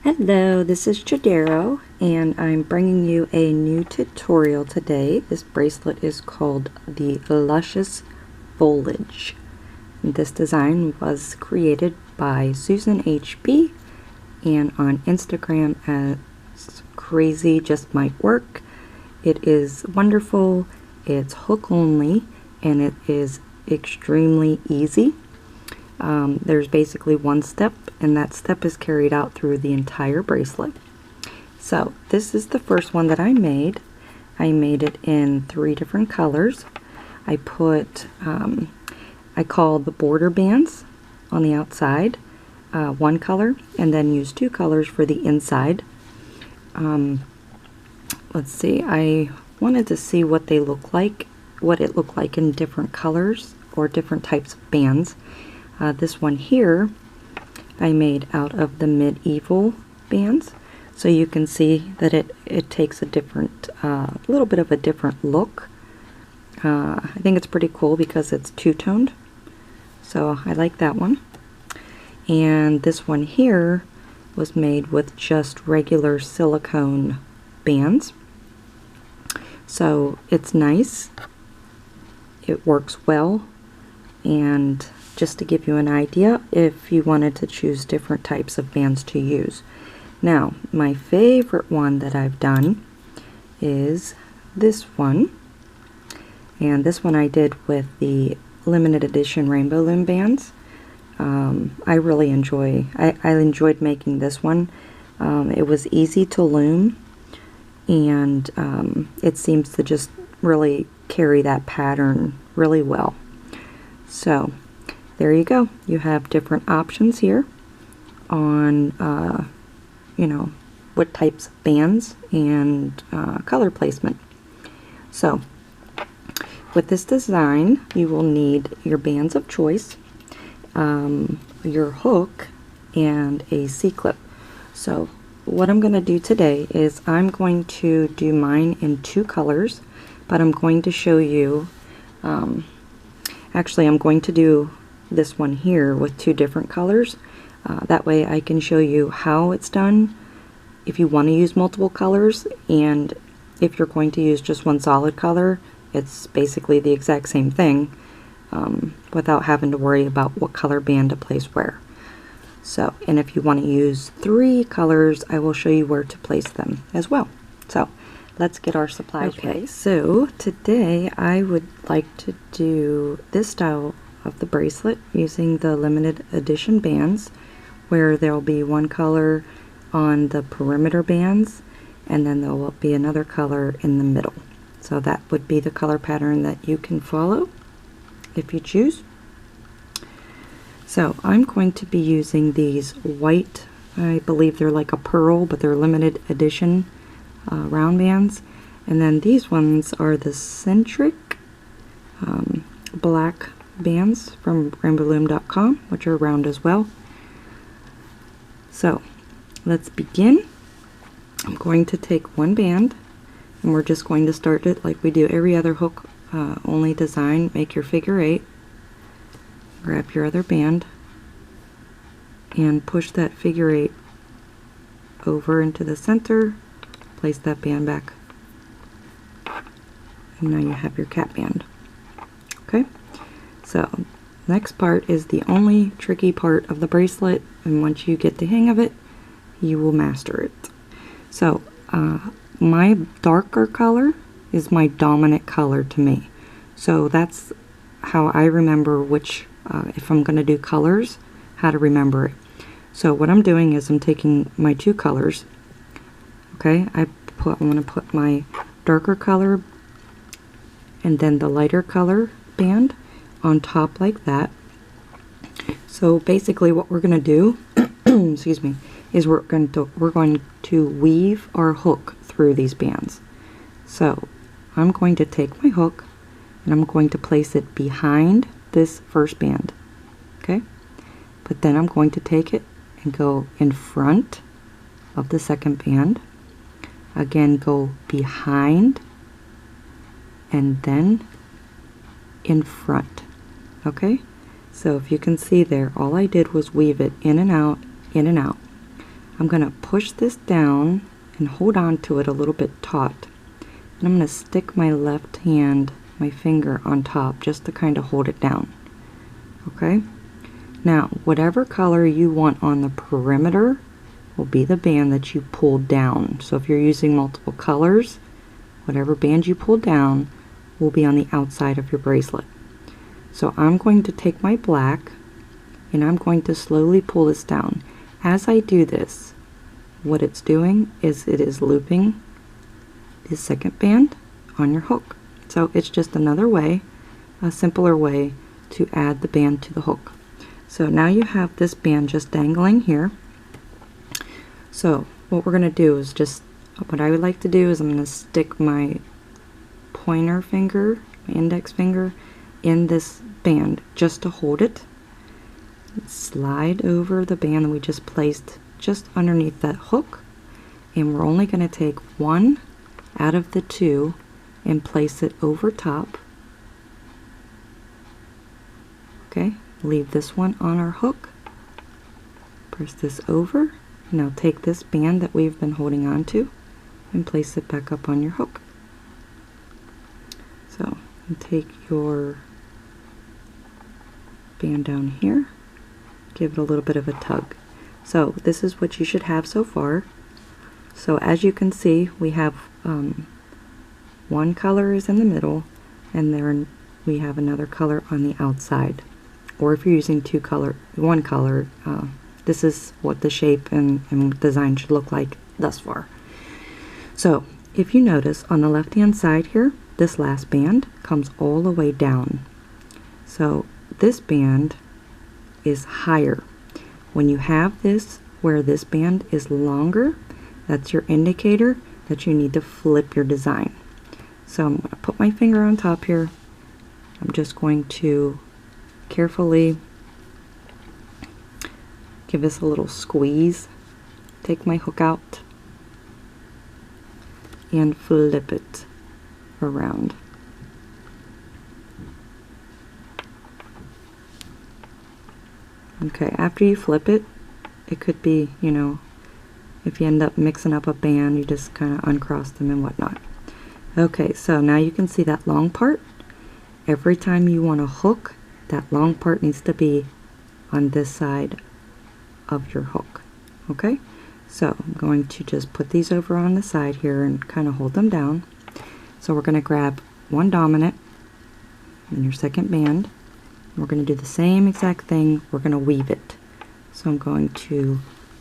Hello, this is Jadero, and I'm bringing you a new tutorial today. This bracelet is called the Lush's Foliage. And this design was created by Suzanne HB and on Instagram as Crazy Just Might Work. It is wonderful, it's hook only, and it is extremely easy. There's basically one step, and that step is carried out through the entire bracelet. So this is the first one that I made. I made it in 3 different colors. I put, I called the border bands on the outside one color, and then used 2 colors for the inside. Let's see, I wanted to see what they look like, what it looked like in different colors or different types of bands. This one here I made out of the medieval bands, so you can see that it takes a different, little bit of a different look. I think it's pretty cool because it's two-toned, so I like that one. And this one here was made with just regular silicone bands, so it's nice, it works well. And just to give you an idea, if you wanted to choose different types of bands to use. Now, my favorite one that I've done is this one. And this one I did with the limited edition Rainbow Loom bands. I really I enjoyed making this one. It was easy to loom, and it seems to just really carry that pattern really well. So there you go. You have different options here on you know, what types of bands and color placement. So with this design, you will need your bands of choice, your hook, and a C-clip. So what I'm going to do today is I'm going to do mine in 2 colors, but I'm going to show you, actually I'm going to do this one here with 2 different colors. That way I can show you how it's done if you want to use multiple colors, and if you're going to use just one solid color, it's basically the exact same thing, without having to worry about what color band to place where. So, and if you want to use 3 colors, I will show you where to place them as well. So let's get our supplies ready. Okay, so today I would like to do this style of the bracelet using the limited edition bands, where there will be one color on the perimeter bands, and then there will be another color in the middle. So that would be the color pattern that you can follow if you choose. So I'm going to be using these white, I believe they're like a pearl, but they're limited edition round bands. And then these ones are the centric black bands from rainbowloom.com, which are round as well. So let's begin. I'm going to take one band, and we're just going to start it like we do every other hook only design. Make your figure 8, grab your other band, and push that figure 8 over into the center, place that band back, and now you have your cat band. Okay, so next part is the only tricky part of the bracelet, and once you get the hang of it, you will master it. So my darker color is my dominant color to me, so that's how I remember which, if I'm going to do colors, how to remember it. So what I'm doing is I'm taking my 2 colors, okay, I'm going to put my darker color and then the lighter color band on top like that. So basically what we're going to do excuse me, is we're going to weave our hook through these bands. So I'm going to take my hook and I'm going to place it behind this first band, okay, but then I'm going to take it and go in front of the second band, again go behind, and then in front. Okay, so if you can see there, all I did was weave it in and out, in and out. I'm going to push this down and hold on to it a little bit taut. And I'm going to stick my left hand, my finger on top, just to kind of hold it down. Okay? Now, whatever color you want on the perimeter will be the band that you pull down. So if you're using multiple colors, whatever band you pull down will be on the outside of your bracelet. So I'm going to take my black and I'm going to slowly pull this down. As I do this, what it's doing is it is looping the second band on your hook. So it's just another way, a simpler way to add the band to the hook. So now you have this band just dangling here. So what we're going to do is just, what I would like to do is I'm going to stick my pointer finger, my index finger, in this band just to hold it. Slide over the band that we just placed just underneath that hook, and we're only going to take one out of the two and place it over top. Okay, leave this one on our hook, press this over. Now take this band that we've been holding on to and place it back up on your hook. So take your band down here, give it a little bit of a tug. So this is what you should have so far. So as you can see, we have one color is in the middle, and then we have another color on the outside. Or if you're using one color, this is what the shape and design should look like thus far. So if you notice on the left hand side here, this last band comes all the way down. So this band is higher. When you have this where this band is longer, that's your indicator that you need to flip your design. So I'm going to put my finger on top here. I'm just going to carefully give this a little squeeze, take my hook out, and flip it around. Okay, after you flip it, it could be, you know, if you end up mixing up a band, you just kind of uncross them and whatnot. Okay, so now you can see that long part. Every time you want to hook, that long part needs to be on this side of your hook. Okay, so I'm going to just put these over on the side here and kind of hold them down. So we're going to grab one dominant in your second band. We're going to do the same exact thing. We're going to weave it. So I'm going to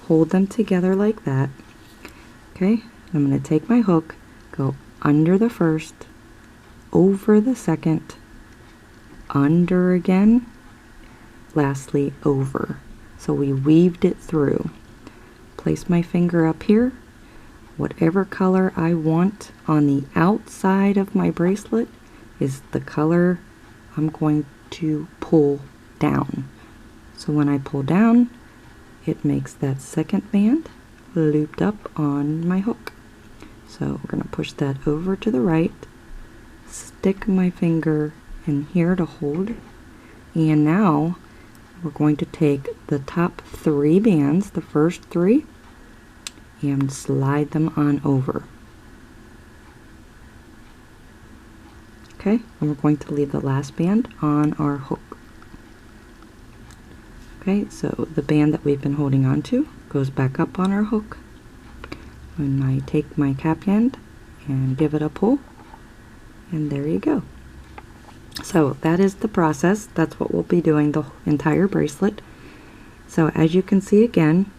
hold them together like that. Okay, I'm going to take my hook, go under the first, over the second, under again, lastly over. So we weaved it through. Place my finger up here. Whatever color I want on the outside of my bracelet is the color I'm going to pull down. So when I pull down, it makes that second band looped up on my hook. So we're going to push that over to the right, stick my finger in here to hold, and now we're going to take the top three bands, the first three, and slide them on over. Okay, and we're going to leave the last band on our hook. Okay, so the band that we've been holding on to goes back up on our hook. And I take my cap end and give it a pull, and there you go. So that is the process. That's what we'll be doing the entire bracelet. So as you can see again,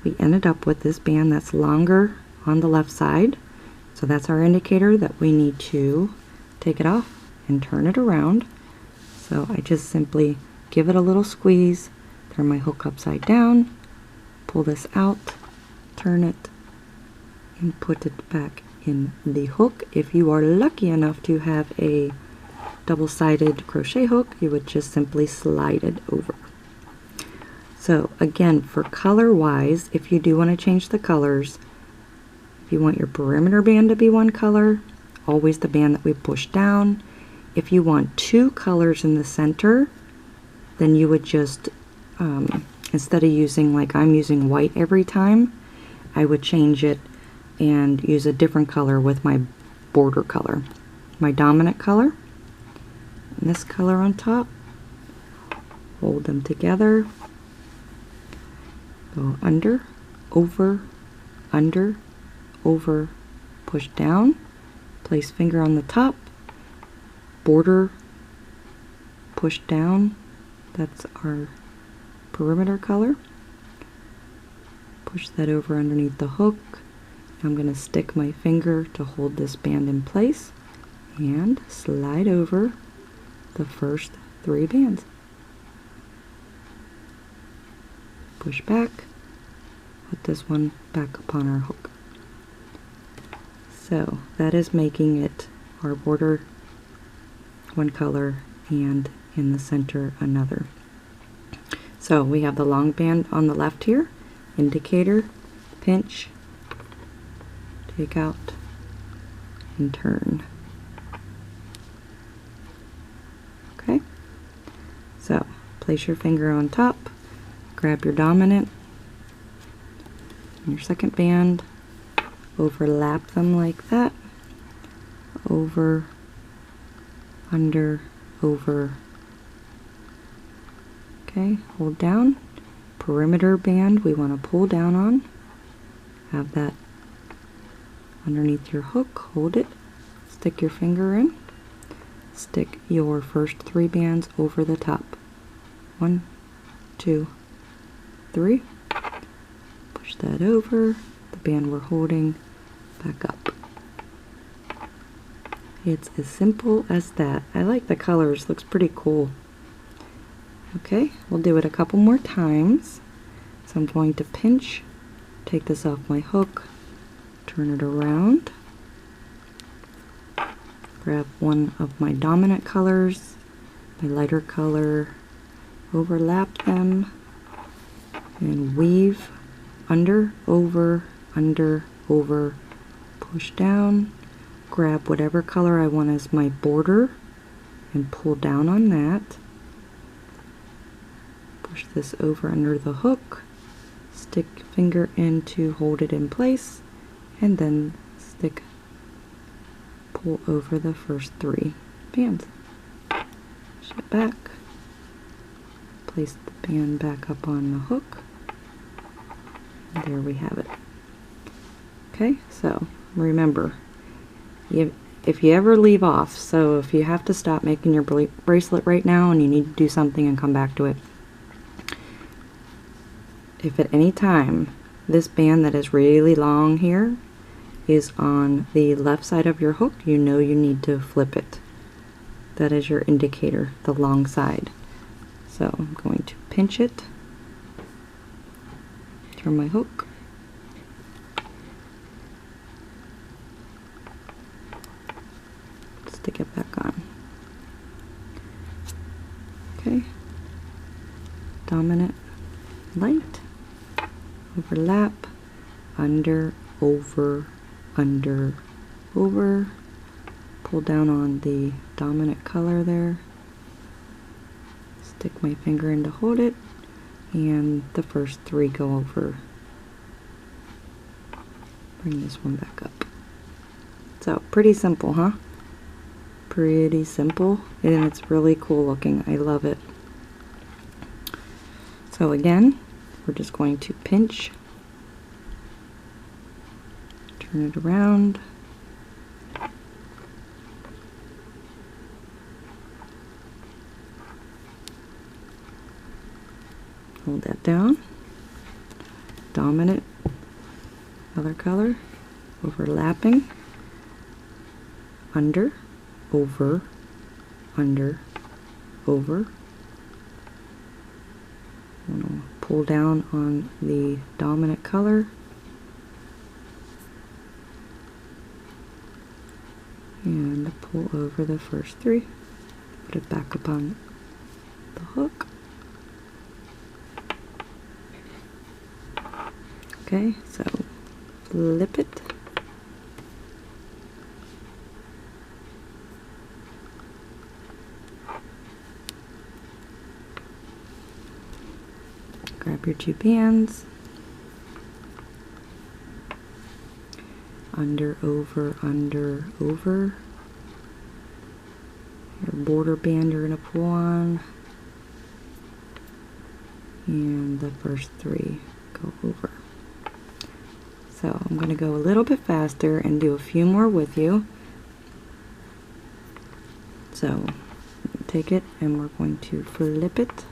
we ended up with this band that's longer on the left side. So that's our indicator that we need to take it off and turn it around. So I just simply give it a little squeeze, turn my hook upside down, pull this out, turn it, and put it back in the hook. If you are lucky enough to have a double-sided crochet hook, you would just simply slide it over. So again, for color wise, if you do want to change the colors, if you want your perimeter band to be one color, always the band that we push down. If you want two colors in the center, then you would just instead of using, like I'm using white every time, I would change it and use a different color with my border color. My dominant color and this color on top. Hold them together. Go under, over, under, over, push down, place finger on the top, border, push down, that's our perimeter color. Push that over underneath the hook. I'm going to stick my finger to hold this band in place and slide over the first 3 bands. Push back, put this one back upon our hook. So that is making it our border one color and in the center another. So we have the long band on the left here, indicator, pinch, take out, and turn. Okay, so place your finger on top, grab your dominant and your second band, overlap them like that, over, under, over. Okay, hold down, perimeter band we want to pull down on, have that underneath your hook, hold it, stick your finger in, stick your first 3 bands over the top. 1, 2, 3. Push that over, the band we're holding back up. It's as simple as that. I like the colors, looks pretty cool. Okay, we'll do it a couple more times. So I'm going to pinch, take this off my hook, turn it around, grab one of my dominant colors, my lighter color, overlap them, and weave under, over, push down, grab whatever color I want as my border, and pull down on that. Push this over under the hook, stick finger in to hold it in place, and then stick, pull over the first 3 bands. Push it back, place the band back up on the hook, and there we have it. Okay, so remember, if you ever leave off, so if you have to stop making your bracelet right now and you need to do something and come back to it, if at any time this band that is really long here is on the left side of your hook, you know you need to flip it. That is your indicator, the long side. So I'm going to pinch it, turn my hook, stick it back on. Okay, dominant, light, overlap, under, over, over, pull down on the dominant color there, stick my finger in to hold it, and the first 3 go over. Bring this one back up. So pretty simple, huh? Pretty simple, and it's really cool looking. I love it. So again, we're just going to pinch, turn it around, hold that down, dominant, other color, overlapping, under, over, over. I'm going to pull down on the dominant color and pull over the first 3. Put it back upon the hook. Okay, so flip it. Grab your 2 bands, under, over, your border band you're going to pull on, and the first 3 go over. So I'm going to go a little bit faster and do a few more with you. So take it and we're going to flip it.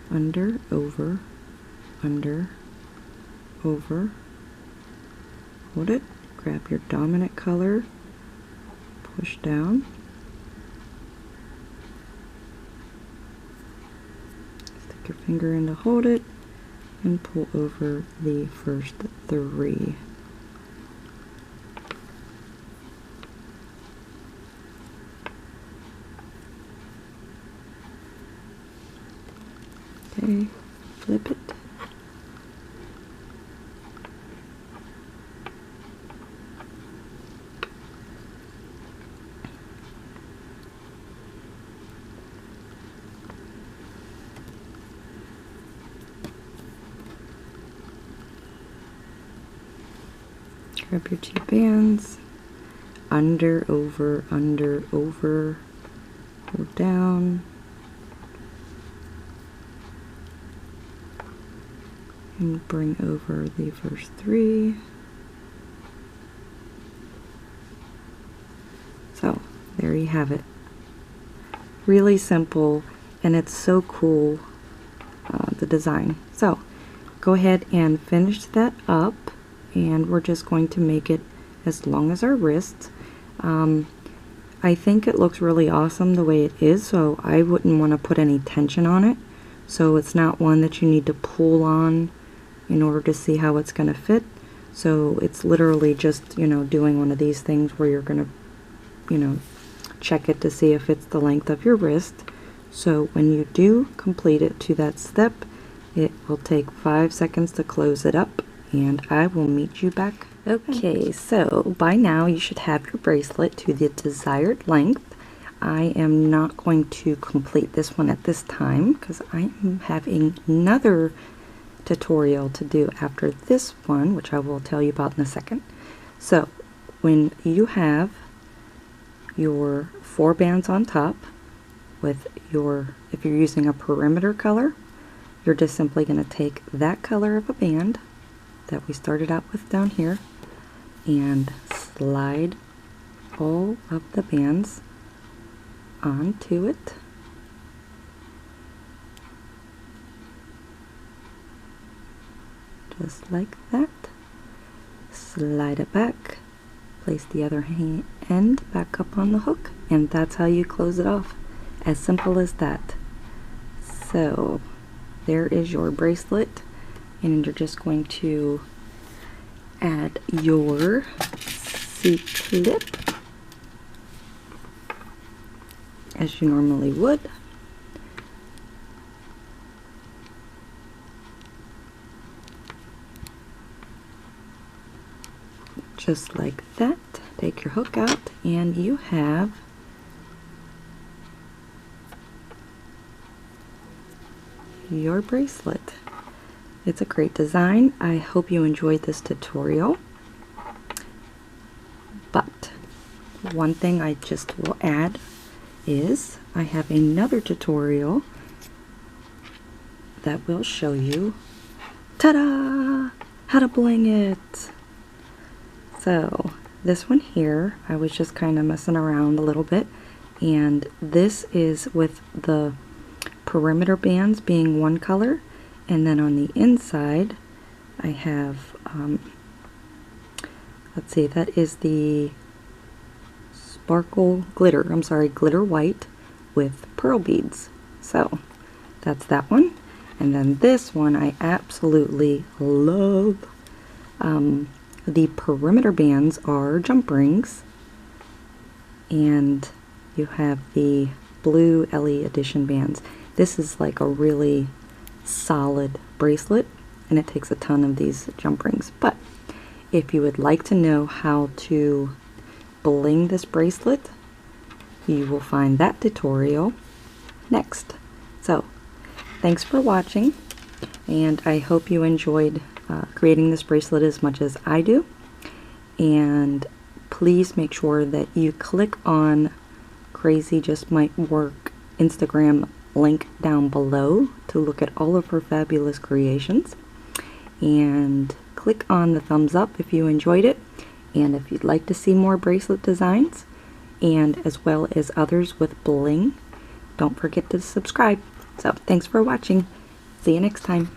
Under, over, over, hold it, grab your dominant color, push down, stick your finger in to hold it, and pull over the first 3. Okay, flip it. Grab your 2 bands, under, over, hold down, and bring over the first 3. So there you have it. Really simple, and it's so cool, the design. So go ahead and finish that up, and we're just going to make it as long as our wrists. I think it looks really awesome the way it is, so I wouldn't want to put any tension on it. So it's not one that you need to pull on in order to see how it's going to fit. So it's literally just, you know, doing one of these things where you're going to, you know, check it to see if it's the length of your wrist. So when you do complete it to that step, it will take 5 seconds to close it up, and I will meet you back. Okay, so by now you should have your bracelet to the desired length. I am not going to complete this one at this time because I am having another tutorial to do after this one, which I will tell you about in a second. So when you have your 4 bands on top with your, if you're using a perimeter color, you're just simply going to take that color of a band that we started out with down here and slide all of the bands onto it. Just like that. Slide it back, place the other end back up on the hook, and that's how you close it off. As simple as that. So there is your bracelet, and you're just going to add your C-clip as you normally would. Just like that. Take your hook out and you have your bracelet. It's a great design. I hope you enjoyed this tutorial. But one thing I just will add is I have another tutorial that will show you, ta-da, how to bling it. So this one here, I was just kind of messing around a little bit, and this is with the perimeter bands being one color, and then on the inside I have, let's see, that is the sparkle glitter, I'm sorry, glitter white with pearl beads. So that's that one. And then this one I absolutely love. The perimeter bands are jump rings, and you have the blue LE edition bands. This is like a really solid bracelet, and it takes a ton of these jump rings. But if you would like to know how to bling this bracelet, you will find that tutorial next. So, thanks for watching, and I hope you enjoyed creating this bracelet as much as I do. And please make sure that you click on Crazy Just Might Work Instagram link down below to look at all of her fabulous creations. And click on the thumbs up if you enjoyed it, and if you'd like to see more bracelet designs, and as well as others with bling, don't forget to subscribe. So thanks for watching. See you next time.